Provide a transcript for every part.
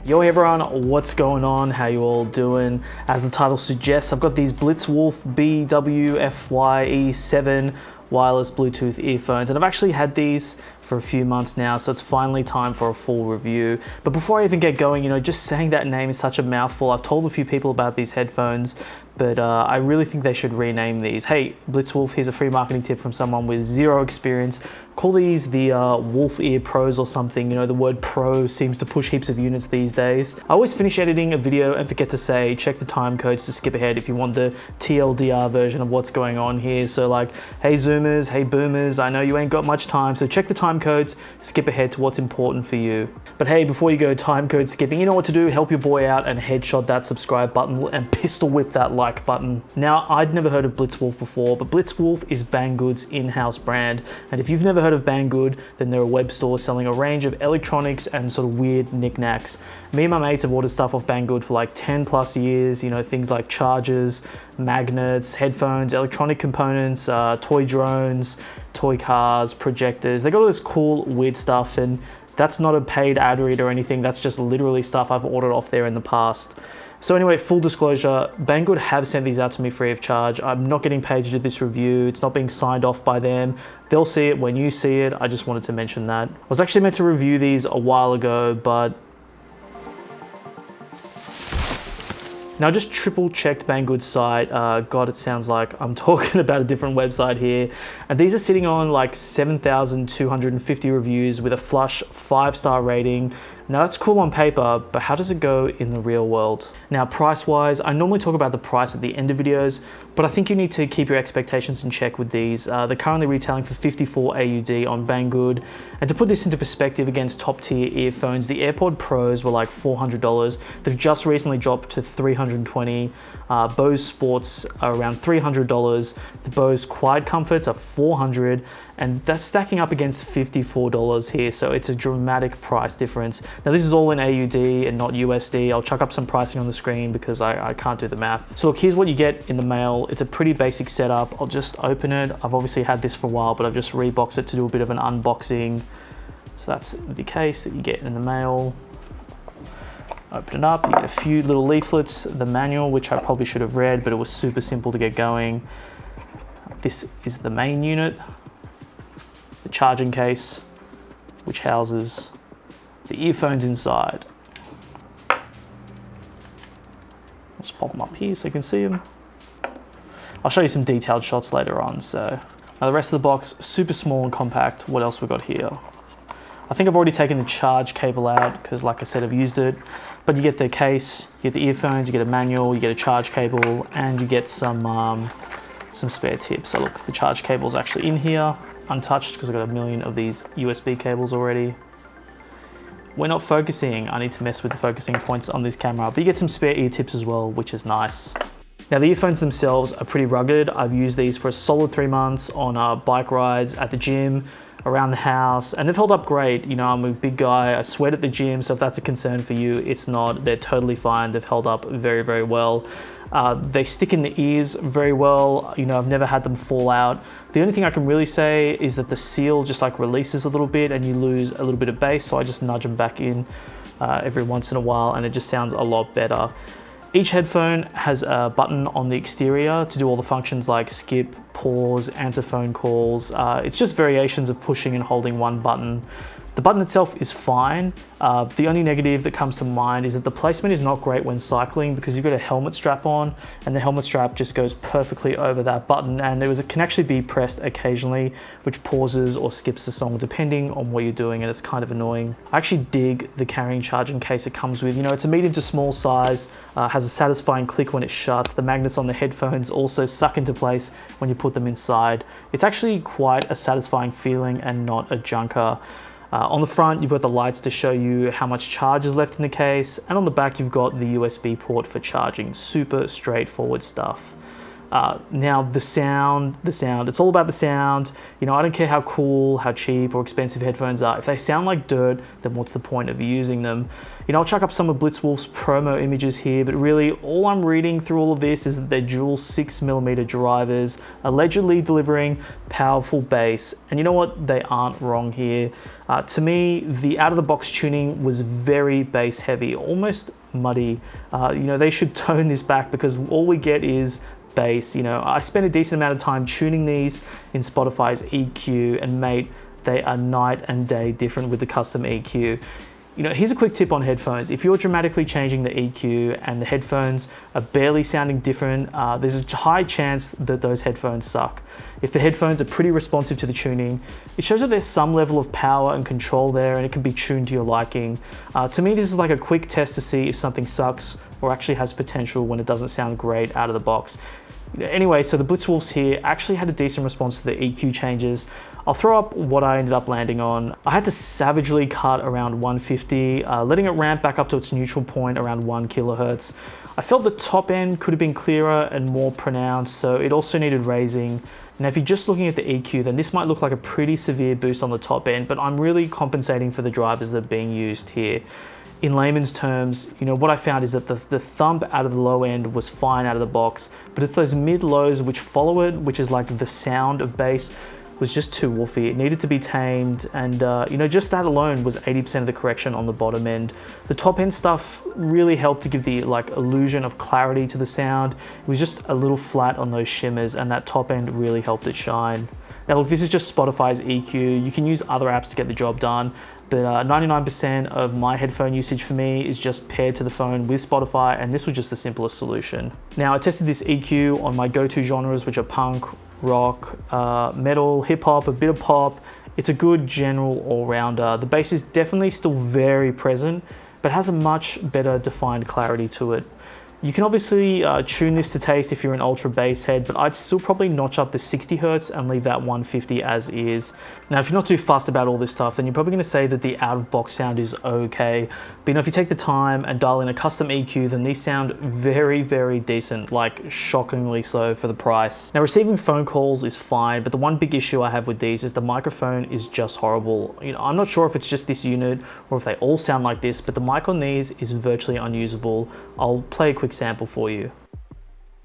Yo everyone, what's going on? How you all doing? As the title suggests, I've got these BlitzWolf BW-FYE7 wireless Bluetooth earphones, and I've actually had these for a few months now, so it's finally time for a full review. But before I even get going, just saying that name is such a mouthful. I've told a few people about these headphones, but I really think they should rename these. Hey, BlitzWolf, here's a free marketing tip from someone with zero experience. Call these the Wolf Ear Pros or something. The word pro seems to push heaps of units these days. I always finish editing a video and forget to say, check the time codes to skip ahead if you want the TLDR version of what's going on here. So like, hey Zoomers, hey Boomers, I know you ain't got much time, so check the time codes, skip ahead to what's important for you. But hey, before you go time code skipping, you know what to do. Help your boy out and headshot that subscribe button and pistol whip that like button. Now, I'd never heard of BlitzWolf before, but BlitzWolf is Banggood's in-house brand. And if you've never heard of Banggood, then they're a web store selling a range of electronics and sort of weird knickknacks. Me and my mates have ordered stuff off Banggood for like 10 plus years, things like chargers, magnets, headphones, electronic components, toy drones, toy cars, projectors. They got all this cool, weird stuff, and that's not a paid ad read or anything. That's just literally stuff I've ordered off there in the past. So anyway, full disclosure, Banggood have sent these out to me free of charge. I'm not getting paid to do this review. It's not being signed off by them. They'll see it when you see it. I just wanted to mention that. I was actually meant to review these a while ago, but now I just triple checked Banggood's site. God, it sounds like I'm talking about a different website here. And these are sitting on like 7,250 reviews with a flush 5-star rating. Now that's cool on paper, but how does it go in the real world? Now price-wise, I normally talk about the price at the end of videos, but I think you need to keep your expectations in check with these. They're currently retailing for 54 AUD on Banggood. And to put this into perspective against top tier earphones, the AirPod Pros were like $400. They've just recently dropped to $320. Bose Sports are around $300. The Bose Quiet Comforts are $400, and that's stacking up against $54 here, so it's a dramatic price difference. Now this is all in AUD and not USD. I'll chuck up some pricing on the screen because I can't do the math. So look, here's what you get in the mail. It's a pretty basic setup. I'll just open it. I've obviously had this for a while, but I've just reboxed it to do a bit of an unboxing. So that's the case that you get in the mail. Open it up, you get a few little leaflets, the manual, which I probably should have read, but it was super simple to get going. This is the main unit, the charging case, which houses the earphones inside. Let's pop them up here so you can see them. I'll show you some detailed shots later on. So now the rest of the box, super small and compact. What else we got here? I think I've already taken the charge cable out because, like I said, I've used it. But you get the case, you get the earphones, you get a manual, you get a charge cable, and you get some spare tips. So look, the charge cable is actually in here, untouched because I've got a million of these USB cables already. We're not focusing. I need to mess with the focusing points on this camera, but you get some spare ear tips as well, which is nice. Now the earphones themselves are pretty rugged. I've used these for a solid 3 months on bike rides, at the gym, around the house, and they've held up great. I'm a big guy, I sweat at the gym, so if that's a concern for you, it's not. They're totally fine. They've held up very, very well. They stick in the ears very well. I've never had them fall out. The only thing I can really say is that the seal just like releases a little bit and you lose a little bit of bass, so I just nudge them back in every once in a while and it just sounds a lot better. Each headphone has a button on the exterior to do all the functions like skip, pause, answer phone calls. It's just variations of pushing and holding one button. The button itself is fine. The only negative that comes to mind is that the placement is not great when cycling because you've got a helmet strap on and the helmet strap just goes perfectly over that button, and it can actually be pressed occasionally, which pauses or skips the song depending on what you're doing, and it's kind of annoying. I actually dig the carrying charging case it comes with. It's a medium to small size, has a satisfying click when it shuts. The magnets on the headphones also suck into place when you put them inside. It's actually quite a satisfying feeling and not a junker. On the front, you've got the lights to show you how much charge is left in the case, and on the back, you've got the USB port for charging. Super straightforward stuff. Now the sound, it's all about the sound. You know, I don't care how cool, how cheap or expensive headphones are. If they sound like dirt, then what's the point of using them? You know, I'll chuck up some of BlitzWolf's promo images here, but really all I'm reading through all of this is that they're dual 6mm drivers, allegedly delivering powerful bass. And you know what? They aren't wrong here. To me, the out-of-the-box tuning was very bass heavy, almost muddy. You know, they should tone this back because all we get is bass. You know, I spent a decent amount of time tuning these in Spotify's EQ, and mate, they are night and day different with the custom EQ. You know, here's a quick tip on headphones. If you're dramatically changing the EQ and the headphones are barely sounding different, there's a high chance that those headphones suck. If the headphones are pretty responsive to the tuning, it shows that there's some level of power and control there, and it can be tuned to your liking. To me, this is like a quick test to see if something sucks or actually has potential when it doesn't sound great out of the box. Anyway, so the BlitzWolfs here actually had a decent response to the EQ changes. I'll throw up what I ended up landing on. I had to savagely cut around 150, letting it ramp back up to its neutral point around 1 kilohertz. I felt the top end could have been clearer and more pronounced, so it also needed raising. Now, if you're just looking at the EQ, then this might look like a pretty severe boost on the top end, but I'm really compensating for the drivers that are being used here. In layman's terms, you know, what I found is that the thump out of the low end was fine out of the box, but it's those mid-lows which follow it, which is like the sound of bass, was just too woofy. It needed to be tamed, and you know, just that alone was 80% of the correction on the bottom end. The top end stuff really helped to give the like illusion of clarity to the sound. It was just a little flat on those shimmers, and that top end really helped it shine. Now look, this is just Spotify's EQ. You can use other apps to get the job done, but 99% of my headphone usage for me is just paired to the phone with Spotify, and this was just the simplest solution. Now I tested this EQ on my go-to genres, which are punk, rock, metal, hip hop, a bit of pop. It's a good general all-rounder. The bass is definitely still very present, but has a much better defined clarity to it. You can obviously tune this to taste if you're an ultra bass head, but I'd still probably notch up the 60 Hertz and leave that 150 as is. Now, if you're not too fussed about all this stuff, then you're probably gonna say that the out-of-box sound is okay. But you know, if you take the time and dial in a custom EQ, then these sound very, very decent, like shockingly so for the price. Now, receiving phone calls is fine, but the one big issue I have with these is the microphone is just horrible. You know, I'm not sure if it's just this unit or if they all sound like this, but the mic on these is virtually unusable. I'll play a quick sample for you.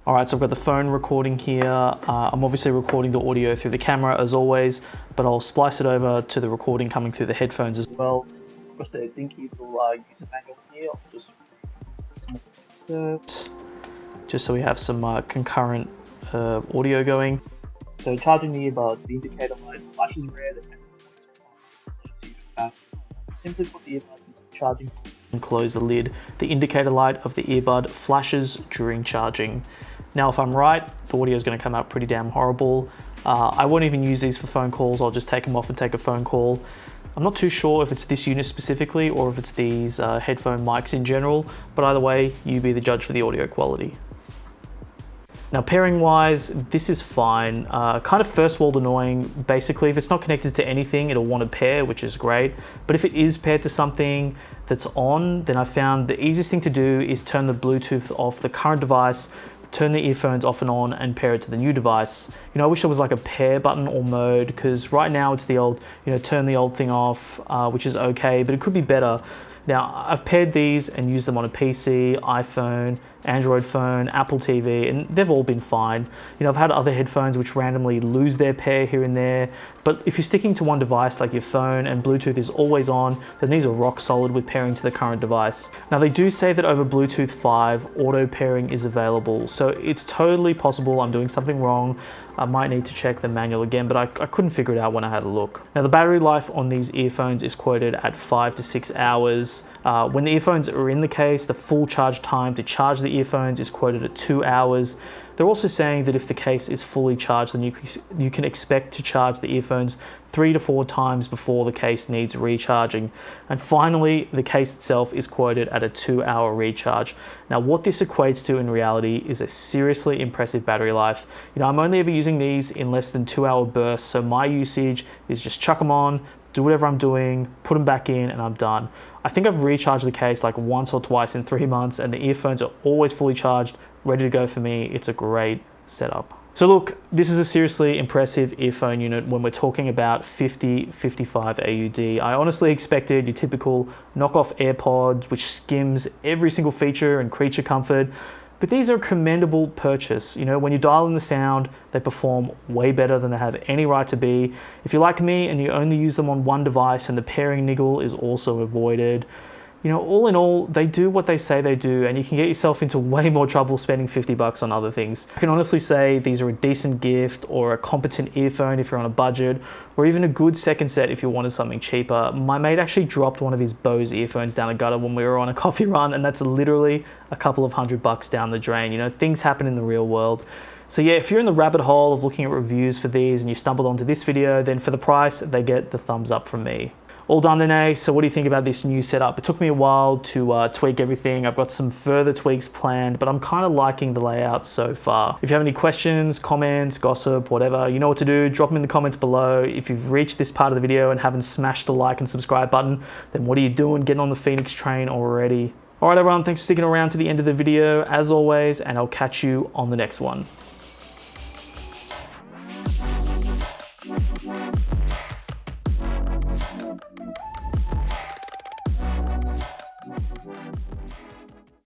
All right, so I've got the phone recording here. I'm obviously recording the audio through the camera as always, but I'll splice it over to the recording coming through the headphones as well. With the dinky little user manual here, I'll just insert, just so we have some concurrent audio going. So charging the earbuds, the indicator light flashes red and simply put the earbuds into the charging box and close the lid. The indicator light of the earbud flashes during charging. Now, if I'm right, the audio is going to come out pretty damn horrible. I won't even use these for phone calls. I'll just take them off and take a phone call. I'm not too sure if it's this unit specifically or if it's these headphone mics in general, but either way, you be the judge for the audio quality. Now, pairing wise, this is fine. Kind of first world annoying. Basically, if it's not connected to anything, it'll want to pair, which is great. But if it is paired to something that's on, then I found the easiest thing to do is turn the Bluetooth off the current device, turn the earphones off and on, and pair it to the new device. You know, I wish there was like a pair button or mode, because right now it's the old, you know, turn the old thing off, which is okay, but it could be better. Now, I've paired these and used them on a PC, iPhone, Android phone, Apple TV, and they've all been fine. You know, I've had other headphones which randomly lose their pair here and there, but if you're sticking to one device like your phone and Bluetooth is always on, then these are rock solid with pairing to the current device. Now, they do say that over Bluetooth 5, auto pairing is available, so it's totally possible I'm doing something wrong. I might need to check the manual again, but I couldn't figure it out when I had a look. Now, the battery life on these earphones is quoted at 5 to 6 hours. When the earphones are in the case, the full charge time to charge the earphones is quoted at 2 hours. They're also saying that if the case is fully charged, then you can expect to charge the earphones 3 to 4 times before the case needs recharging. And finally, the case itself is quoted at a 2-hour recharge. Now, what this equates to in reality is a seriously impressive battery life. You know, I'm only ever using these in less than 2-hour bursts, so my usage is just chuck them on, do whatever I'm doing, put them back in, and I'm done. I think I've recharged the case like once or twice in 3 months, and the earphones are always fully charged, ready to go for me. It's a great setup. So look, this is a seriously impressive earphone unit when we're talking about 50-55 AUD. I honestly expected your typical knockoff AirPods, which skims every single feature and creature comfort, but these are a commendable purchase. You know, when you dial in the sound, they perform way better than they have any right to be. If you're like me and you only use them on one device and the pairing niggle is also avoided, you know, all in all, they do what they say they do, and you can get yourself into way more trouble spending 50 bucks on other things. I can honestly say these are a decent gift or a competent earphone if you're on a budget, or even a good second set if you wanted something cheaper. My mate actually dropped one of his Bose earphones down the gutter when we were on a coffee run, and that's literally a couple of $100 down the drain. You know, things happen in the real world. So yeah, if you're in the rabbit hole of looking at reviews for these and you stumbled onto this video, then for the price, they get the thumbs up from me. All done then, eh? So what do you think about this new setup? It took me a while to tweak everything. I've got some further tweaks planned, but I'm kind of liking the layout so far. If you have any questions, comments, gossip, whatever, you know what to do. Drop them in the comments below. If you've reached this part of the video and haven't smashed the like and subscribe button, then what are you doing getting on the Phoenix train already? All right, everyone, thanks for sticking around to the end of the video, as always, and I'll catch you on the next one.